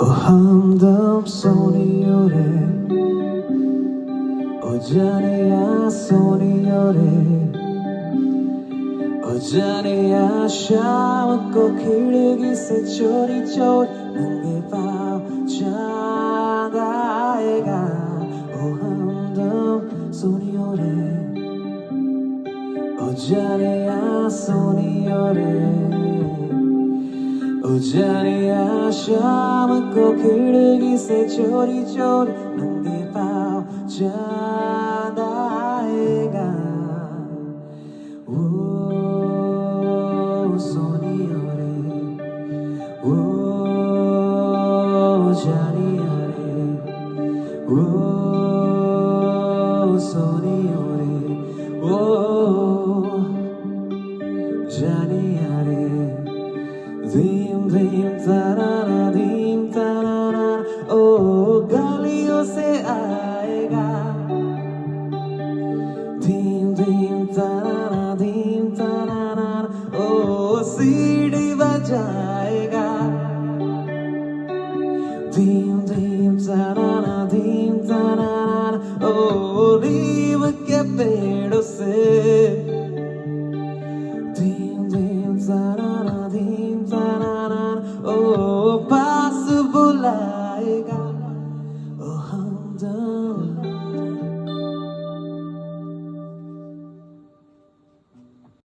ओ हमदम सोनियो रे, ओ जानिया सोनियो रे, ओ जानिया शाम को खिड़की से चोरी चोरी नंगे पाँव चांद आएगा। ओ हमदम सोनियो रे, ओ जानिया सोनियो रे, ओ जानिया शाम को खिड़की से चोरी चोरी नंगे पाँव चांद आएगा। ओ सोनियो रे, ओ जानिया रे, ओ सोनियो रे, ओ जानिया रे। Dim dim tarara dim tarara, ओ गलियों से आएगा। dim dim tarara, ओ सीढ़ी बजाएगा। dim dim tarara, ओ नीम के पेड़ों से। dim dim tarara, ओ पास बुलाएगा।